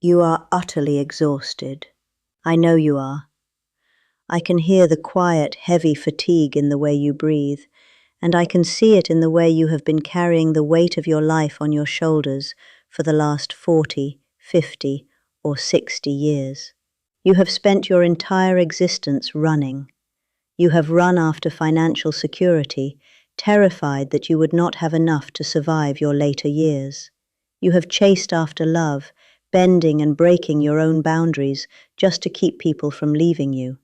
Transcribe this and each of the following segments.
You are utterly exhausted. I know you are. I can hear the quiet, heavy fatigue in the way you breathe, and I can see it in the way you have been carrying the weight of your life on your shoulders for the last 40, 50, or 60 years. You have spent your entire existence running. You have run after financial security, terrified that you would not have enough to survive your later years. You have chased after love, bending and breaking your own boundaries just to keep people from leaving you.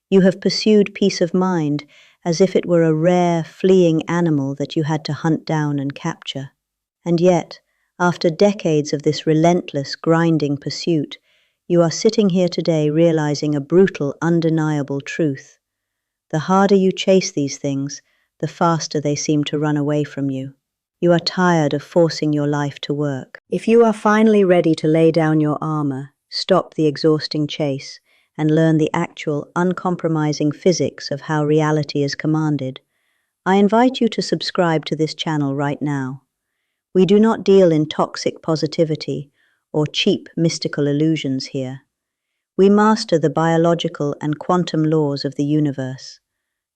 You have pursued peace of mind as if it were a rare, fleeing animal that you had to hunt down and capture. And yet, after decades of this relentless, grinding pursuit, you are sitting here today realizing a brutal, undeniable truth. The harder you chase these things, the faster they seem to run away from you. You are tired of forcing your life to work. If you are finally ready to lay down your armor, stop the exhausting chase, and learn the actual, uncompromising physics of how reality is commanded, I invite you to subscribe to this channel right now. We do not deal in toxic positivity or cheap mystical illusions here. We master the biological and quantum laws of the universe.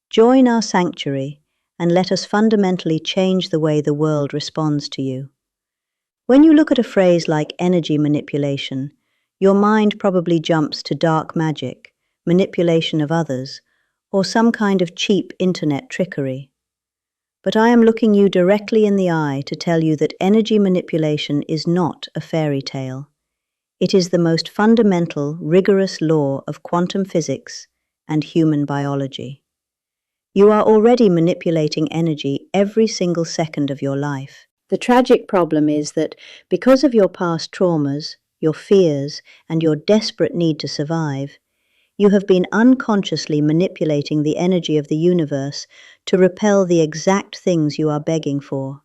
Join our sanctuary and let us fundamentally change the way the world responds to you. When you look at a phrase like energy manipulation, your mind probably jumps to dark magic, manipulation of others, or some kind of cheap internet trickery. But I am looking you directly in the eye to tell you that energy manipulation is not a fairy tale. It is the most fundamental, rigorous law of quantum physics and human biology. You are already manipulating energy every single second of your life. The tragic problem is that because of your past traumas, your fears, and your desperate need to survive, you have been unconsciously manipulating the energy of the universe to repel the exact things you are begging for.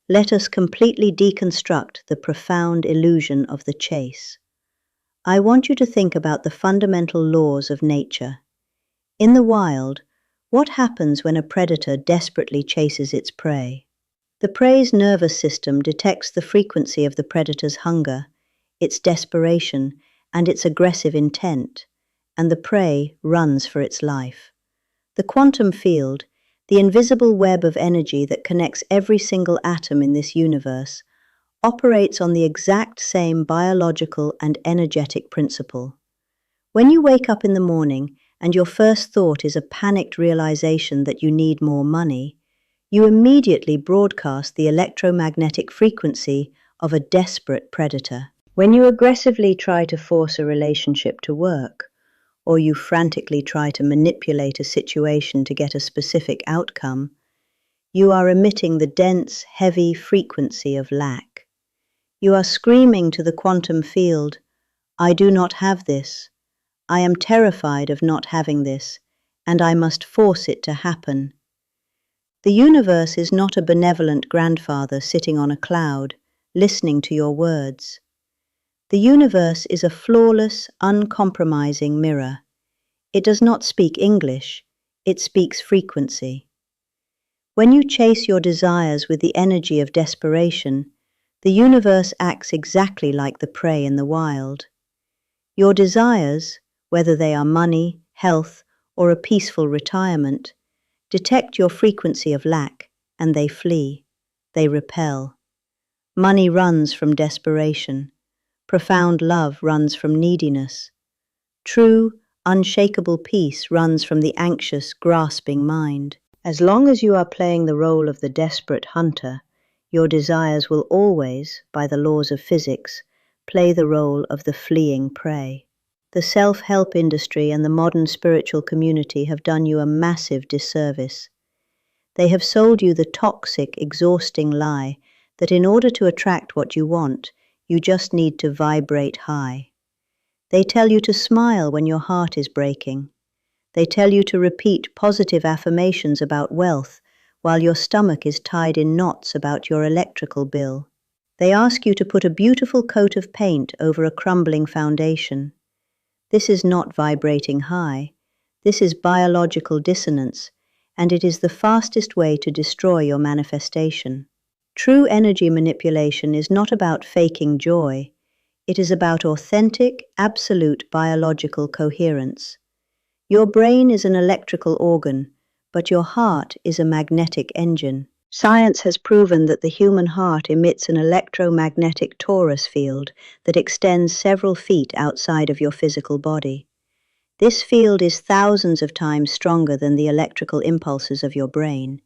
Let us completely deconstruct the profound illusion of the chase. I want you to think about the fundamental laws of nature. In the wild, what happens when a predator desperately chases its prey? The prey's nervous system detects the frequency of the predator's hunger, its desperation, and its aggressive intent, and the prey runs for its life. The quantum field, the invisible web of energy that connects every single atom in this universe, operates on the exact same biological and energetic principle. When you wake up in the morning and your first thought is a panicked realization that you need more money, you immediately broadcast the electromagnetic frequency of a desperate predator. When you aggressively try to force a relationship to work, or you frantically try to manipulate a situation to get a specific outcome, you are emitting the dense, heavy frequency of lack. You are screaming to the quantum field, "I do not have this. I am terrified of not having this, and I must force it to happen." The universe is not a benevolent grandfather sitting on a cloud, listening to your words. The universe is a flawless, uncompromising mirror. It does not speak English, it speaks frequency. When you chase your desires with the energy of desperation, the universe acts exactly like the prey in the wild. Your desires, whether they are money, health, or a peaceful retirement, detect your frequency of lack, and they flee. They repel. Money runs from desperation. Profound love runs from neediness. True, unshakable peace runs from the anxious, grasping mind. As long as you are playing the role of the desperate hunter, your desires will always, by the laws of physics, play the role of the fleeing prey. The self-help industry and the modern spiritual community have done you a massive disservice. They have sold you the toxic, exhausting lie that in order to attract what you want, you just need to vibrate high. They tell you to smile when your heart is breaking. They tell you to repeat positive affirmations about wealth while your stomach is tied in knots about your electrical bill. They ask you to put a beautiful coat of paint over a crumbling foundation. This is not vibrating high. This is biological dissonance, and it is the fastest way to destroy your manifestation. True energy manipulation is not about faking joy. It is about authentic, absolute biological coherence. Your brain is an electrical organ, but your heart is a magnetic engine. Science has proven that the human heart emits an electromagnetic torus field that extends several feet outside of your physical body. This field is thousands of times stronger than the electrical impulses of your brain.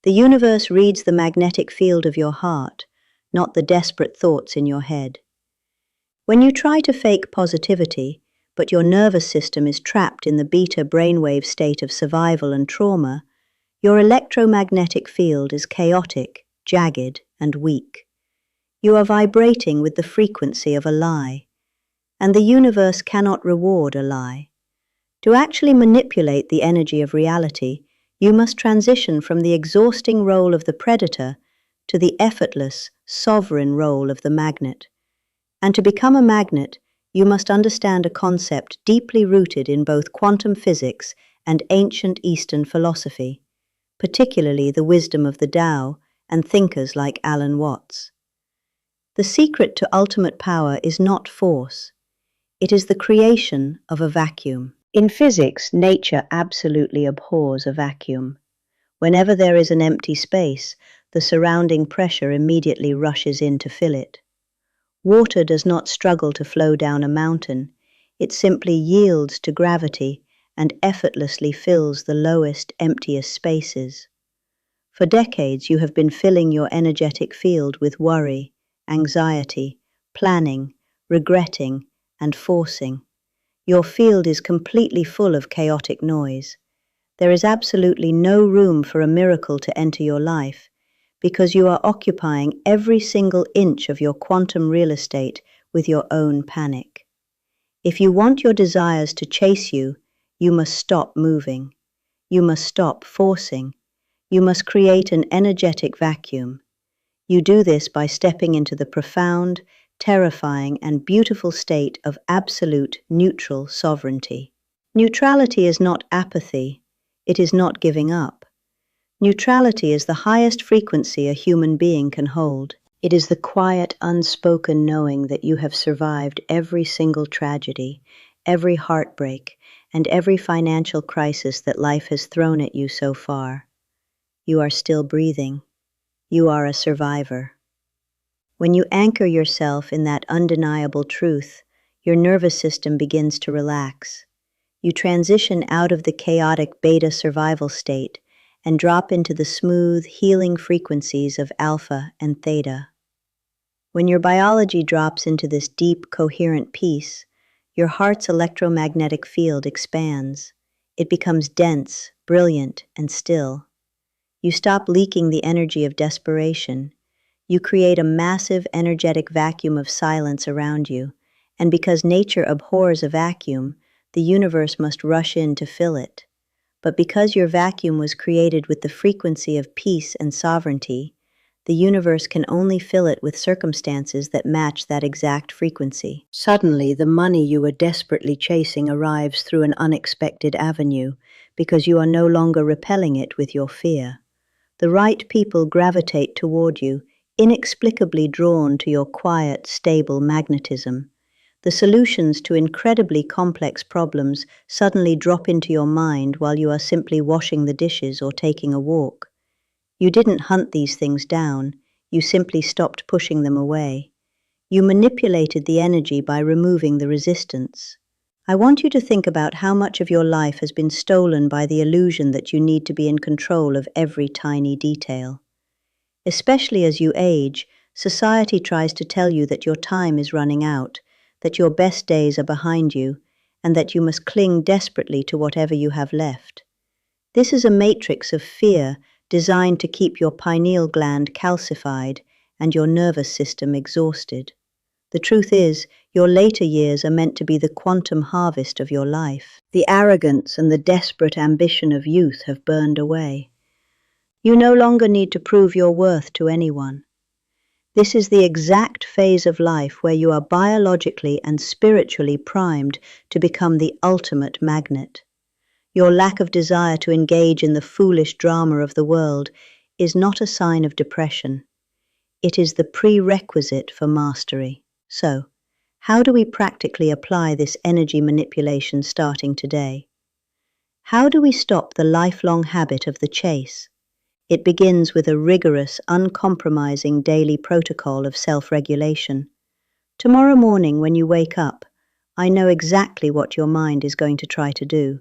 The universe reads the magnetic field of your heart, not the desperate thoughts in your head. When you try to fake positivity, but your nervous system is trapped in the beta brainwave state of survival and trauma, your electromagnetic field is chaotic, jagged, and weak. You are vibrating with the frequency of a lie, and the universe cannot reward a lie. To actually manipulate the energy of reality, you must transition from the exhausting role of the predator to the effortless, sovereign role of the magnet. And to become a magnet, you must understand a concept deeply rooted in both quantum physics and ancient Eastern philosophy, particularly the wisdom of the Tao and thinkers like Alan Watts. The secret to ultimate power is not force. It is the creation of a vacuum. In physics, nature absolutely abhors a vacuum. Whenever there is an empty space, the surrounding pressure immediately rushes in to fill it. Water does not struggle to flow down a mountain. It simply yields to gravity and effortlessly fills the lowest, emptiest spaces. For decades, you have been filling your energetic field with worry, anxiety, planning, regretting, and forcing. Your field is completely full of chaotic noise. There is absolutely no room for a miracle to enter your life, because you are occupying every single inch of your quantum real estate with your own panic. If you want your desires to chase you, you must stop moving. You must stop forcing. You must create an energetic vacuum. You do this by stepping into the profound, terrifying, and beautiful state of absolute neutral sovereignty. Neutrality is not apathy. It is not giving up. Neutrality is the highest frequency a human being can hold. It is the quiet, unspoken knowing that you have survived every single tragedy, every heartbreak, and every financial crisis that life has thrown at you so far. You are still breathing. You are a survivor. When you anchor yourself in that undeniable truth, your nervous system begins to relax. You transition out of the chaotic beta survival state and drop into the smooth, healing frequencies of alpha and theta. When your biology drops into this deep, coherent peace, your heart's electromagnetic field expands. It becomes dense, brilliant, and still. You stop leaking the energy of desperation. You create a massive, energetic vacuum of silence around you, and because nature abhors a vacuum, the universe must rush in to fill it. But because your vacuum was created with the frequency of peace and sovereignty, the universe can only fill it with circumstances that match that exact frequency. Suddenly, the money you were desperately chasing arrives through an unexpected avenue, because you are no longer repelling it with your fear. The right people gravitate toward you, inexplicably drawn to your quiet, stable magnetism. The solutions to incredibly complex problems suddenly drop into your mind while you are simply washing the dishes or taking a walk. You didn't hunt these things down, you simply stopped pushing them away. You manipulated the energy by removing the resistance. I want you to think about how much of your life has been stolen by the illusion that you need to be in control of every tiny detail. Especially as you age, society tries to tell you that your time is running out, that your best days are behind you, and that you must cling desperately to whatever you have left. This is a matrix of fear designed to keep your pineal gland calcified and your nervous system exhausted. The truth is, your later years are meant to be the quantum harvest of your life. The arrogance and the desperate ambition of youth have burned away. You no longer need to prove your worth to anyone. This is the exact phase of life where you are biologically and spiritually primed to become the ultimate magnet. Your lack of desire to engage in the foolish drama of the world is not a sign of depression. It is the prerequisite for mastery. So, How do we practically apply this energy manipulation starting today? How do we stop the lifelong habit of the chase? It begins with a rigorous, uncompromising daily protocol of self-regulation. Tomorrow morning when you wake up, I know exactly what your mind is going to try to do.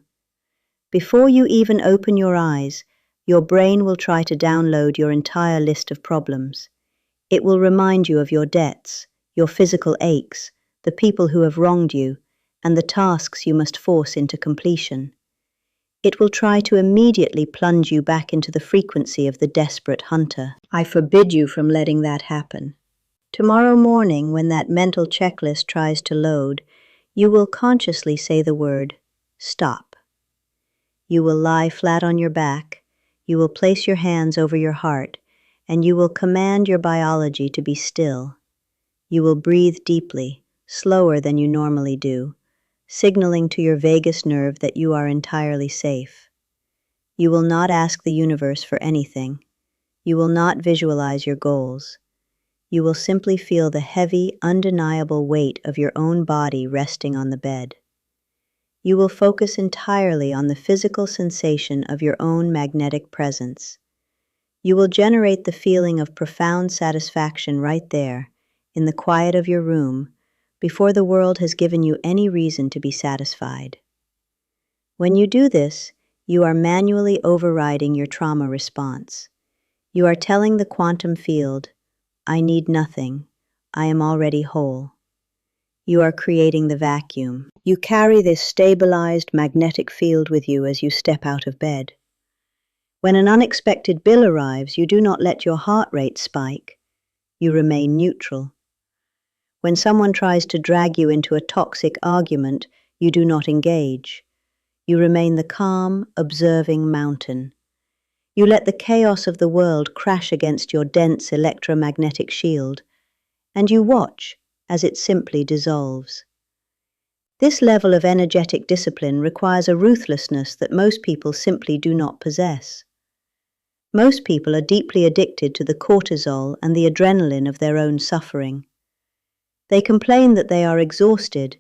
Before you even open your eyes, your brain will try to download your entire list of problems. It will remind you of your debts, your physical aches, the people who have wronged you, and the tasks you must force into completion. It will try to immediately plunge you back into the frequency of the desperate hunter. I forbid you from letting that happen. Tomorrow morning, when that mental checklist tries to load, you will consciously say the word, stop. You will lie flat on your back, you will place your hands over your heart, and you will command your biology to be still. You will breathe deeply, slower than you normally do, signaling to your vagus nerve that you are entirely safe. You will not ask the universe for anything. You will not visualize your goals. You will simply feel the heavy, undeniable weight of your own body resting on the bed. You will focus entirely on the physical sensation of your own magnetic presence. You will generate the feeling of profound satisfaction right there, in the quiet of your room, before the world has given you any reason to be satisfied. When you do this, you are manually overriding your trauma response. You are telling the quantum field, I need nothing, I am already whole. You are creating the vacuum. You carry this stabilized magnetic field with you as you step out of bed. When an unexpected bill arrives, you do not let your heart rate spike. You remain neutral. When someone tries to drag you into a toxic argument, you do not engage. You remain the calm, observing mountain. You let the chaos of the world crash against your dense electromagnetic shield, and you watch as it simply dissolves. This level of energetic discipline requires a ruthlessness that most people simply do not possess. Most people are deeply addicted to the cortisol and the adrenaline of their own suffering. They complain that they are exhausted,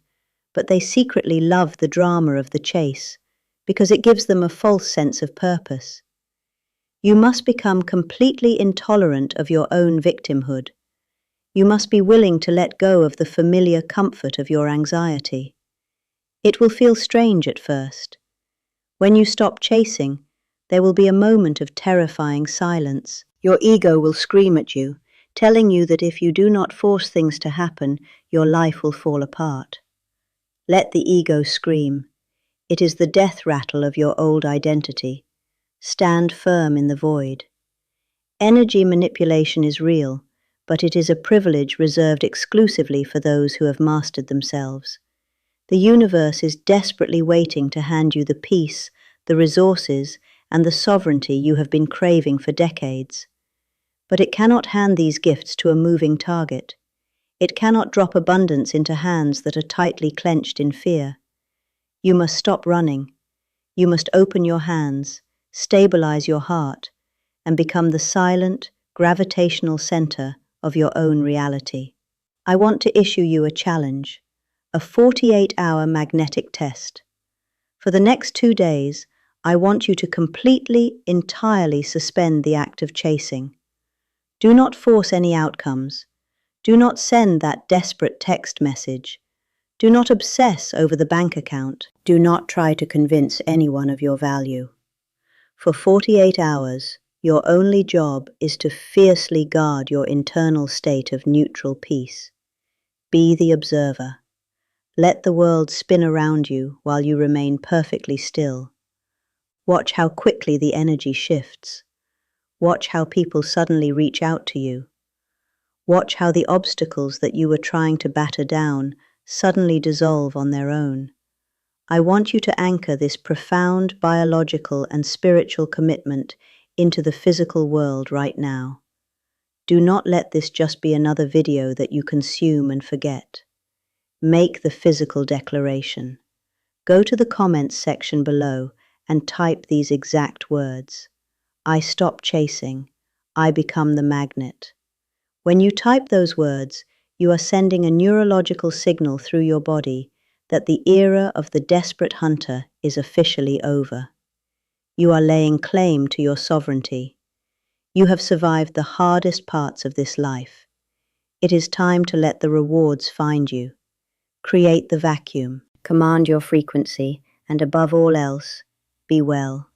but they secretly love the drama of the chase because it gives them a false sense of purpose. You must become completely intolerant of your own victimhood. You must be willing to let go of the familiar comfort of your anxiety. It will feel strange at first. When you stop chasing, there will be a moment of terrifying silence. Your ego will scream at you, telling you that if you do not force things to happen, your life will fall apart. Let the ego scream. It is the death rattle of your old identity. Stand firm in the void. Energy manipulation is real, but it is a privilege reserved exclusively for those who have mastered themselves. The universe is desperately waiting to hand you the peace, the resources, and the sovereignty you have been craving for decades. But it cannot hand these gifts to a moving target. It cannot drop abundance into hands that are tightly clenched in fear. You must stop running. You must open your hands, stabilize your heart, and become the silent, gravitational center of your own reality. I want to issue you a challenge, a 48-hour magnetic test. For the next 2 days, I want you to completely, entirely suspend the act of chasing. Do not force any outcomes. Do not send that desperate text message. Do not obsess over the bank account. Do not try to convince anyone of your value. For 48 hours, your only job is to fiercely guard your internal state of neutral peace. Be the observer. Let the world spin around you while you remain perfectly still. Watch how quickly the energy shifts. Watch how people suddenly reach out to you. Watch how the obstacles that you were trying to batter down suddenly dissolve on their own. I want you to anchor this profound biological and spiritual commitment into the physical world right now. Do not let this just be another video that you consume and forget. Make the physical declaration. Go to the comments section below and type these exact words. I stop chasing. I become the magnet. When you type those words, You are sending a neurological signal through your body that the era of the desperate hunter is officially over. You are laying claim to your sovereignty. You have survived the hardest parts of this life. It is time to let the rewards find you. Create the vacuum. Command your frequency, and above all else, be well.